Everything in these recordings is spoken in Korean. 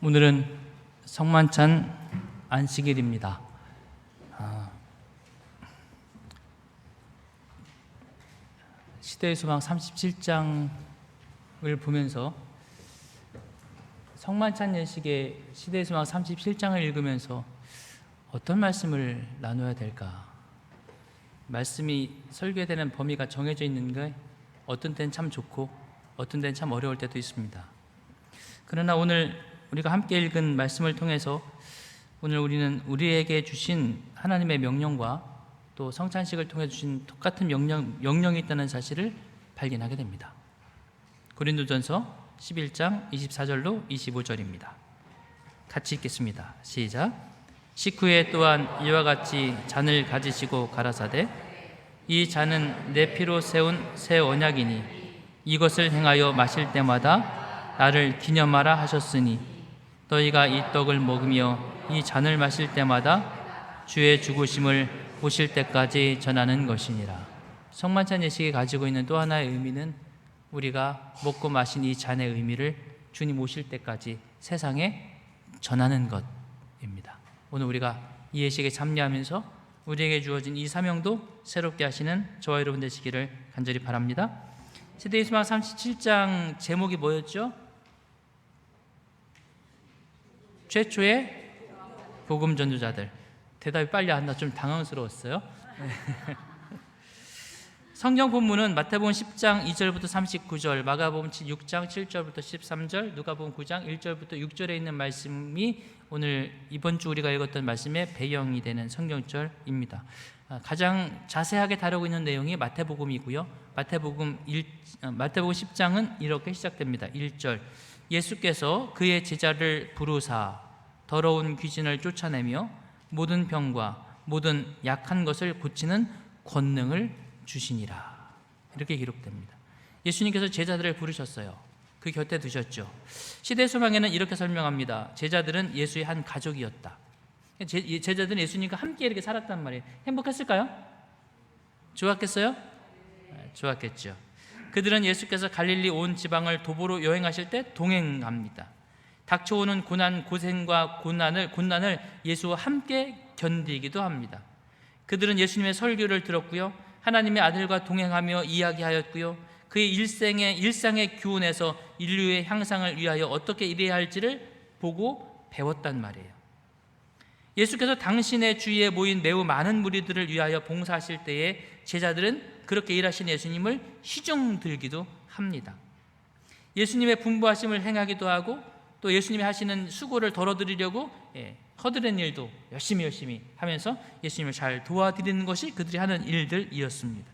오늘은 성만찬 안식일입니다. 시대의 소망 37장을 보면서 성만찬 예식의 시대의 소망 37장을 읽으면서 어떤 말씀을 나눠야 될까? 말씀이 설교되는 범위가 정해져 있는 게 어떤 때는 참 좋고 어떤 때는 참 어려울 때도 있습니다. 그러나 오늘 우리가 함께 읽은 말씀을 통해서 오늘 우리는 우리에게 주신 하나님의 명령과 또 성찬식을 통해 주신 똑같은 명령이 있다는 사실을 발견하게 됩니다. 고린도전서 11장 24절로 25절입니다. 같이 읽겠습니다. 시작. 식후에 또한 이와 같이 잔을 가지시고 가라사대 이 잔은 내 피로 세운 새 언약이니 이것을 행하여 마실 때마다 나를 기념하라 하셨으니 너희가 이 떡을 먹으며 이 잔을 마실 때마다 주의 죽으심을 보실 때까지 전하는 것이니라. 성만찬 예식이 가지고 있는 또 하나의 의미는 우리가 먹고 마신 이 잔의 의미를 주님 오실 때까지 세상에 전하는 것입니다. 오늘 우리가 이 예식에 참여하면서 우리에게 주어진 이 사명도 새롭게 하시는 저와 여러분 되시기를 간절히 바랍니다. 시대의 소망 37장 제목이 뭐였죠? 최초의 복음 전도자들. 대답이 빨리 안 나 좀 당황스러웠어요. 성경 본문은 마태복음 10장 2절부터 39절, 마가복음 6장 7절부터 13절, 누가복음 9장 1절부터 6절에 있는 말씀이 오늘 이번 주 우리가 읽었던 말씀의 배경이 되는 성경절입니다. 가장 자세하게 다루고 있는 내용이 마태복음이고요. 마태복음 10장은 이렇게 시작됩니다. 1절. 예수께서 그의 제자를 부르사 더러운 귀신을 쫓아내며 모든 병과 모든 약한 것을 고치는 권능을 주시니라. 이렇게 기록됩니다. 예수님께서 제자들을 부르셨어요. 그 곁에 두셨죠. 시대 소망에는 이렇게 설명합니다. 제자들은 예수의 한 가족이었다. 제자들은 예수님과 함께 이렇게 살았단 말이에요. 행복했을까요? 좋았겠어요? 좋았겠죠. 그들은 예수께서 갈릴리 온 지방을 도보로 여행하실 때 동행합니다. 닥쳐오는 고난, 고생과 곤난을 예수와 함께 견디기도 합니다. 그들은 예수님의 설교를 들었고요, 하나님의 아들과 동행하며 이야기하였고요, 그의 일상의 교훈에서 인류의 향상을 위하여 어떻게 일해야 할지를 보고 배웠단 말이에요. 예수께서 당신의 주위에 모인 매우 많은 무리들을 위하여 봉사하실 때에 제자들은 그렇게 일하신 예수님을 시중 들기도 합니다. 예수님의 분부하심을 행하기도 하고 또 예수님이 하시는 수고를 덜어드리려고 허드렛 일도 열심히 하면서 예수님을 잘 도와드리는 것이 그들이 하는 일들이었습니다.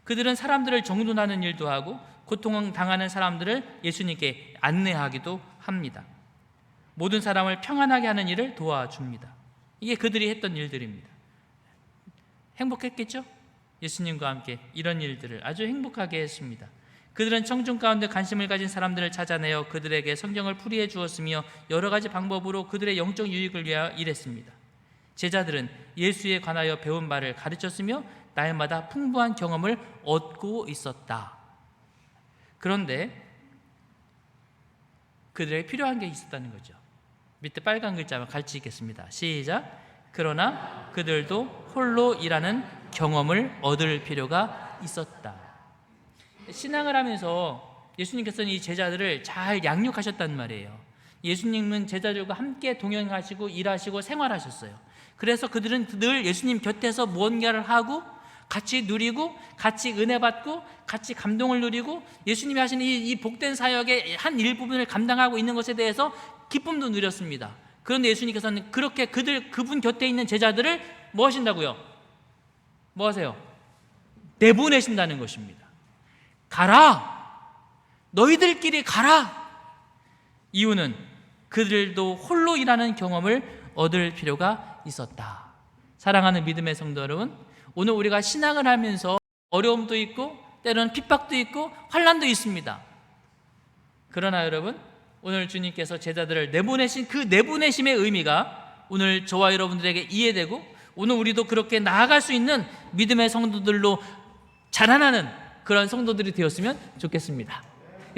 그들은 사람들을 정돈하는 일도 하고 고통당하는 사람들을 예수님께 안내하기도 합니다. 모든 사람을 평안하게 하는 일을 도와줍니다. 이게 그들이 했던 일들입니다. 행복했겠죠? 예수님과 함께 이런 일들을 아주 행복하게 했습니다. 그들은 청중 가운데 관심을 가진 사람들을 찾아내어 그들에게 성경을 풀이해 주었으며 여러 가지 방법으로 그들의 영적 유익을 위하여 일했습니다. 제자들은 예수에 관하여 배운 바를 가르쳤으며 날마다 풍부한 경험을 얻고 있었다. 그런데 그들에게 필요한 게 있었다는 거죠. 밑에 빨간 글자만 같이 읽겠습니다. 시작. 그러나 그들도 홀로 일하는 경험을 얻을 필요가 있었다. 신앙을 하면서 예수님께서는 이 제자들을 잘 양육하셨단 말이에요. 예수님은 제자들과 함께 동행하시고 일하시고 생활하셨어요. 그래서 그들은 늘 예수님 곁에서 무언가를 하고 같이 누리고 같이 은혜 받고 같이 감동을 누리고 예수님이 하시는 이 복된 사역의 한 일부분을 감당하고 있는 것에 대해서 기쁨도 누렸습니다. 그런데 예수님께서는 그렇게 그분 곁에 있는 제자들을 뭐 하신다고요? 뭐 하세요? 내보내신다는 것입니다. 가라! 너희들끼리 가라! 이유는 그들도 홀로 일하는 경험을 얻을 필요가 있었다. 사랑하는 믿음의 성도 여러분, 오늘 우리가 신앙을 하면서 어려움도 있고 때로는 핍박도 있고 환난도 있습니다. 그러나 여러분, 오늘 주님께서 제자들을 내보내신 그 내보내심의 의미가 오늘 저와 여러분들에게 이해되고 오늘 우리도 그렇게 나아갈 수 있는 믿음의 성도들로 자라나는 그런 성도들이 되었으면 좋겠습니다.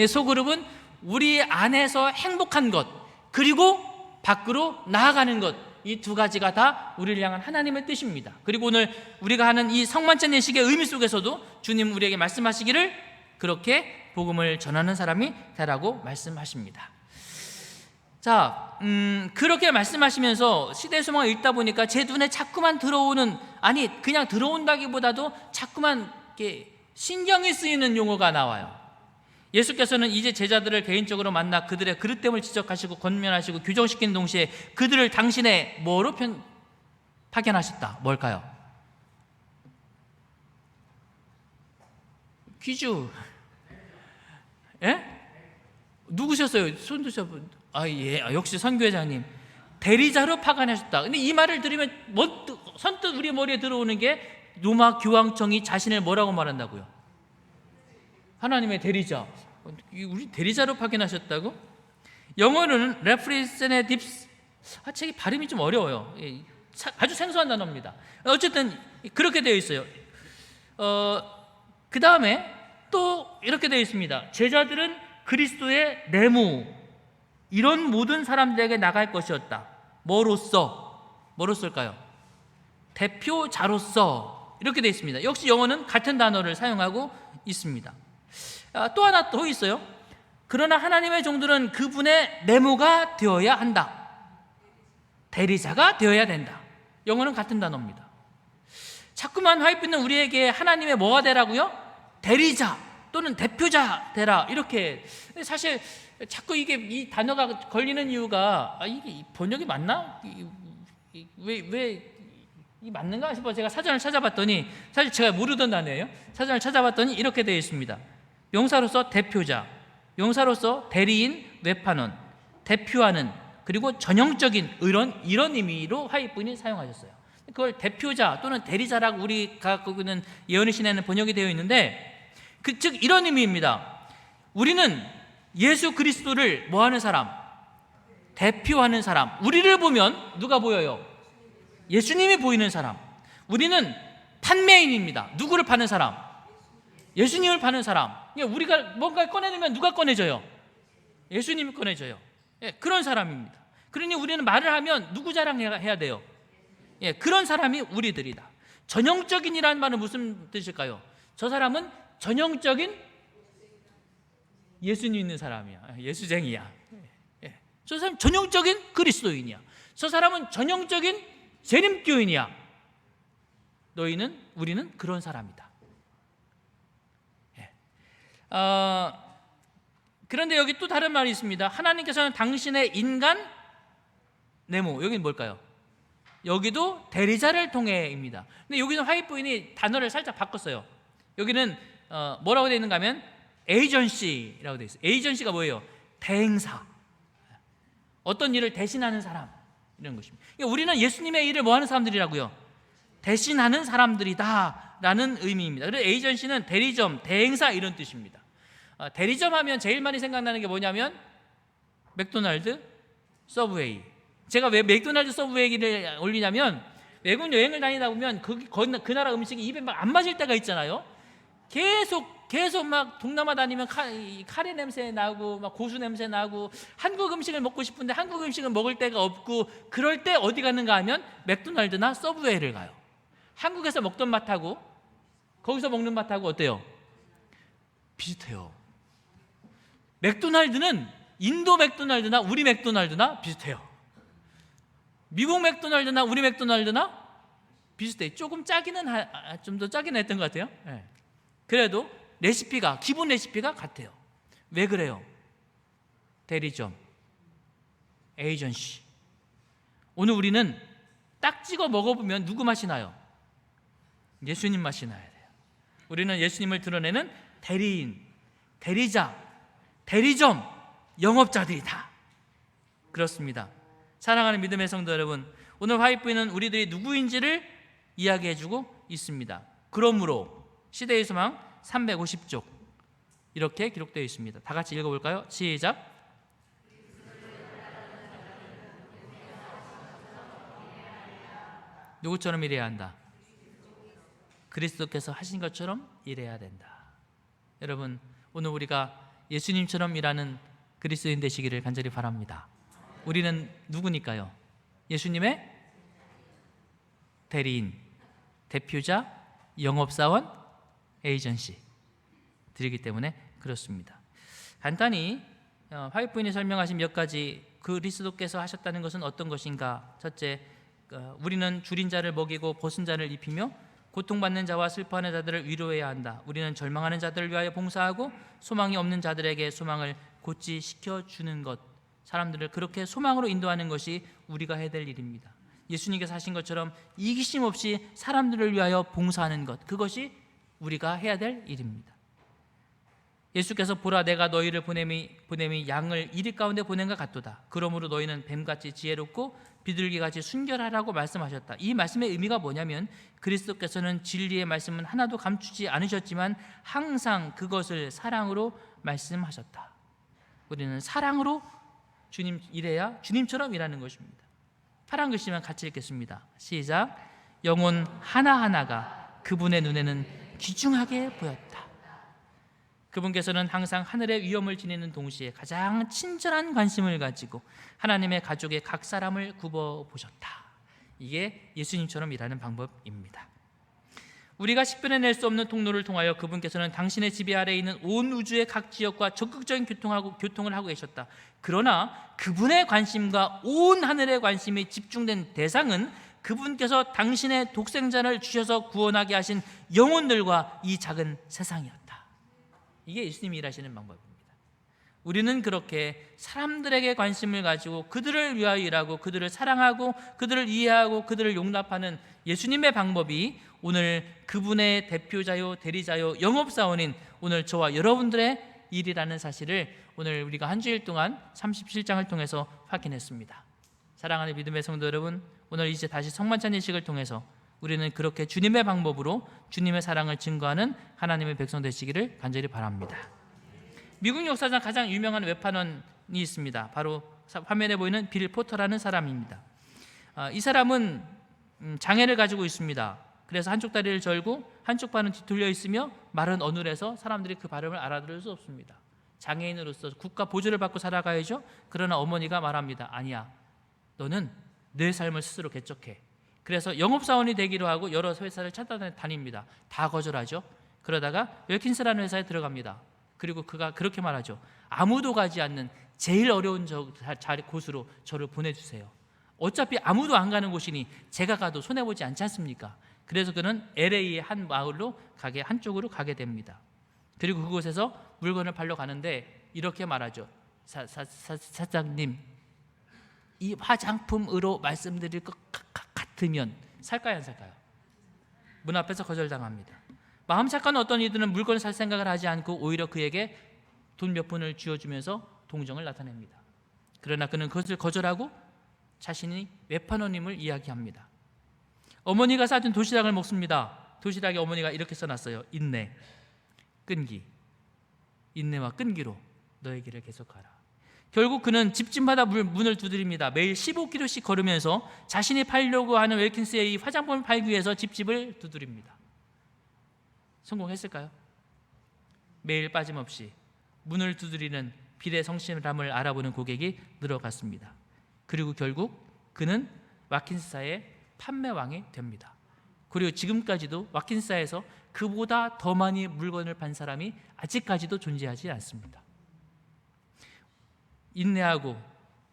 소그룹은 우리 안에서 행복한 것, 그리고 밖으로 나아가는 것, 이 두 가지가 다 우리를 향한 하나님의 뜻입니다. 그리고 오늘 우리가 하는 이 성만찬 예식의 의미 속에서도 주님 우리에게 말씀하시기를 그렇게 복음을 전하는 사람이 되라고 말씀하십니다. 자, 그렇게 말씀하시면서 시대의 소망을 읽다 보니까 제 눈에 자꾸만 들어오는, 아니 그냥 들어온다기보다도 자꾸만 이렇게 신경이 쓰이는 용어가 나와요. 예수께서는 이제 제자들을 개인적으로 만나 그들의 그릇됨을 지적하시고 권면하시고 규정시키는 동시에 그들을 당신의 뭐로 파견하셨다. 뭘까요? 퀴즈. 예? 누구셨어요? 손 드셔본. 예, 역시 선교회장님. 대리자로 파견하셨다. 근데 이 말을 들으면 선뜻 우리 머리에 들어오는 게 로마 교황청이 자신을 뭐라고 말한다고요? 하나님의 대리자. 우리 대리자로 파견하셨다고? 영어로는 representatives. 책이 발음이 좀 어려워요. 아주 생소한 단어입니다. 어쨌든 그렇게 되어 있어요. 그 다음에 또 이렇게 되어 있습니다. 제자들은 그리스도의 내무, 이런 모든 사람들에게 나갈 것이었다. 뭐로서일까요? 대표자로서, 이렇게 되어 있습니다. 역시 영어는 같은 단어를 사용하고 있습니다. 또 하나 더 있어요. 그러나 하나님의 종들은 그분의 내무가 되어야 한다. 대리자가 되어야 된다. 영어는 같은 단어입니다. 자꾸만 화이트는 우리에게 하나님의 뭐가 되라고요? 대리자 또는 대표자 되라, 이렇게. 사실 자꾸 이 단어가 걸리는 이유가 이게 번역이 맞나? 왜 이 맞는가 싶어 제가 사전을 찾아봤더니, 사실 제가 모르던 단어예요. 사전을 찾아봤더니 이렇게 되어 있습니다. 명사로서 대표자, 명사로서 대리인, 외판원, 대표하는, 그리고 전형적인 이런 의미로 화이트분이 사용하셨어요. 그걸 대표자 또는 대리자라고 우리가 갖고 있는 예언의 신에는 번역이 되어 있는데, 즉 이런 의미입니다. 우리는 예수 그리스도를 뭐하는 사람? 대표하는 사람. 우리를 보면 누가 보여요? 예수님이 보이는 사람. 우리는 판매인입니다. 누구를 파는 사람? 예수님을 파는 사람. 우리가 뭔가를 꺼내면 누가 꺼내줘요? 예수님이 꺼내줘요. 그런 사람입니다. 그러니 우리는 말을 하면 누구 자랑해야 돼요? 그런 사람이 우리들이다. 전형적인이라는 말은 무슨 뜻일까요? 저 사람은 전형적인 예수님 있는 사람이야. 예수쟁이야. 저 사람 전형적인 그리스도인이야. 저 사람은 전형적인 재림교인이야. 우리는 그런 사람이다. 그런데 여기 또 다른 말이 있습니다. 하나님께서는 당신의 인간 네모, 여기는 뭘까요? 여기도 대리자를 통해입니다. 근데 여기는 화이트부인이 단어를 살짝 바꿨어요. 여기는 뭐라고 되어 있는가 하면 에이전시라고 되어 있어요. 에이전시가 뭐예요? 대행사, 어떤 일을 대신하는 사람, 이런 것입니다. 그러니까 우리는 예수님의 일을 뭐 하는 사람들이라고요? 대신하는 사람들이다 라는 의미입니다. 그래서 에이전시는 대리점, 대행사, 이런 뜻입니다. 대리점 하면 제일 많이 생각나는 게 뭐냐면 맥도날드, 서브웨이. 제가 왜 맥도날드, 서브웨이를 올리냐면, 외국 여행을 다니다 보면 그 나라 음식이 입에 막 안 맞을 때가 있잖아요. 계속 막 동남아 다니면 카레 냄새 나고 막 고수 냄새 나고, 한국 음식을 먹고 싶은데 한국 음식을 먹을 데가 없고, 그럴 때 어디 가는가 하면 맥도날드나 서브웨이를 가요. 한국에서 먹던 맛하고 거기서 먹는 맛하고 어때요? 비슷해요. 맥도날드는 인도 맥도날드나 우리 맥도날드나 비슷해요. 미국 맥도날드나 우리 맥도날드나 비슷해요. 조금 짜기는 좀 더 짜긴 했던 것 같아요. 그래도 기본 레시피가 같아요. 왜 그래요? 대리점, 에이전시. 오늘 우리는 딱 찍어 먹어보면 누구 맛이 나요? 예수님 맛이 나야 돼요. 우리는 예수님을 드러내는 대리인, 대리자, 대리점, 영업자들이다. 그렇습니다. 사랑하는 믿음의 성도 여러분, 오늘 화이트부인은 우리들이 누구인지를 이야기해주고 있습니다. 그러므로 시대의 소망 350쪽 이렇게 기록되어 있습니다. 다 같이 읽어볼까요? 시작. 누구처럼 일해야 한다? 그리스도께서 하신 것처럼 일해야 된다. 여러분, 오늘 우리가 예수님처럼 일하는 그리스도인 되시기를 간절히 바랍니다. 우리는 누구니까요? 예수님의 대리인, 대표자, 영업사원, 에이전시 드리기 때문에 그렇습니다. 간단히 화이트부인이 설명하신 몇 가지 그리스도께서 하셨다는 것은 어떤 것인가? 첫째, 우리는 줄인 자를 먹이고 벗은 자를 입히며 고통받는 자와 슬퍼하는 자들을 위로해야 한다. 우리는 절망하는 자들을 위하여 봉사하고 소망이 없는 자들에게 소망을 고취시켜 주는 것, 사람들을 그렇게 소망으로 인도하는 것이 우리가 해야 될 일입니다. 예수님께서 하신 것처럼 이기심 없이 사람들을 위하여 봉사하는 것, 그것이 우리가 해야 될 일입니다. 예수께서 보라 내가 너희를 보냄이 양을 이리 가운데 보낸 것 같도다. 그러므로 너희는 뱀같이 지혜롭고 비둘기같이 순결하라고 말씀하셨다. 이 말씀의 의미가 뭐냐면 그리스도께서는 진리의 말씀은 하나도 감추지 않으셨지만 항상 그것을 사랑으로 말씀하셨다. 우리는 사랑으로 주님 일해야 주님처럼 일하는 것입니다. 파란 글씨만 같이 읽겠습니다. 시작. 영혼 하나하나가 그분의 눈에는 귀중하게 보였다. 그분께서는 항상 하늘의 위엄을 지니는 동시에 가장 친절한 관심을 가지고 하나님의 가족의 각 사람을 굽어보셨다. 이게 예수님처럼 일하는 방법입니다. 우리가 식별해낼 수 없는 통로를 통하여 그분께서는 당신의 지배 아래에 있는 온 우주의 각 지역과 적극적인 교통을 하고 계셨다. 그러나 그분의 관심과 온 하늘의 관심이 집중된 대상은 그분께서 당신의 독생자를 주셔서 구원하게 하신 영혼들과 이 작은 세상이었다. 이게 예수님이 일하시는 방법입니다. 우리는 그렇게 사람들에게 관심을 가지고 그들을 위하여 일하고 그들을 사랑하고 그들을 이해하고 그들을 용납하는 예수님의 방법이 오늘 그분의 대표자요 대리자요 영업사원인 오늘 저와 여러분들의 일이라는 사실을 오늘 우리가 한 주일 동안 37장을 통해서 확인했습니다. 사랑하는 믿음의 성도 여러분, 오늘 이제 다시 성만찬 예식을 통해서 우리는 그렇게 주님의 방법으로 주님의 사랑을 증거하는 하나님의 백성 되시기를 간절히 바랍니다. 미국 역사상 가장 유명한 외판원이 있습니다. 바로 화면에 보이는 빌 포터라는 사람입니다. 이 사람은 장애를 가지고 있습니다. 그래서 한쪽 다리를 절고 한쪽 발은 뒤틀려 있으며 마른 어눌해서 사람들이 그 발음을 알아들을 수 없습니다. 장애인으로서 국가 보조를 받고 살아가야죠. 그러나 어머니가 말합니다. 아니야, 너는 내 삶을 스스로 개척해. 그래서 영업사원이 되기로 하고 여러 회사를 찾아다닙니다. 다 거절하죠. 그러다가 웰킨스라는 회사에 들어갑니다. 그리고 그가 그렇게 말하죠. 아무도 가지 않는 제일 어려운 곳으로 저를 보내주세요. 어차피 아무도 안 가는 곳이니 제가 가도 손해보지 않지 않습니까? 그래서 그는 LA의 한 마을로 한쪽으로 가게 됩니다. 그리고 그곳에서 물건을 팔러 가는데 이렇게 말하죠. 사장님, 이 화장품으로 말씀드릴 것 같으면 살까요, 안 살까요? 문 앞에서 거절당합니다. 마음 착한 어떤 이들은 물건을 살 생각을 하지 않고 오히려 그에게 돈 몇 푼을 쥐어주면서 동정을 나타냅니다. 그러나 그는 그것을 거절하고 자신이 외판원임을 이야기합니다. 어머니가 사준 도시락을 먹습니다. 도시락에 어머니가 이렇게 써놨어요. 인내, 끈기, 인내와 끈기로 너의 길을 계속하라. 결국 그는 집집마다 문을 두드립니다. 매일 15km씩 걸으면서 자신이 팔려고 하는 웰킨스의 이 화장품을 팔기 위해서 집집을 두드립니다. 성공했을까요? 매일 빠짐없이 문을 두드리는 빌의 성실함을 알아보는 고객이 늘어갔습니다. 그리고 결국 그는 와킨스사의 판매왕이 됩니다. 그리고 지금까지도 와킨스사에서 그보다 더 많이 물건을 판 사람이 아직까지도 존재하지 않습니다. 인내하고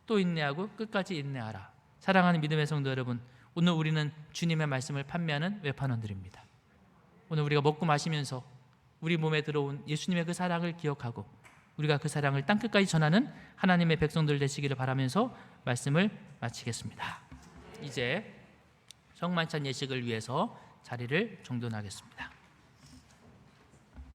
또 인내하고 끝까지 인내하라. 사랑하는 믿음의 성도 여러분, 오늘 우리는 주님의 말씀을 판매하는 외판원들입니다. 오늘 우리가 먹고 마시면서 우리 몸에 들어온 예수님의 그 사랑을 기억하고 우리가 그 사랑을 땅끝까지 전하는 하나님의 백성들 되시기를 바라면서 말씀을 마치겠습니다. 이제 성만찬 예식을 위해서 자리를 정돈하겠습니다.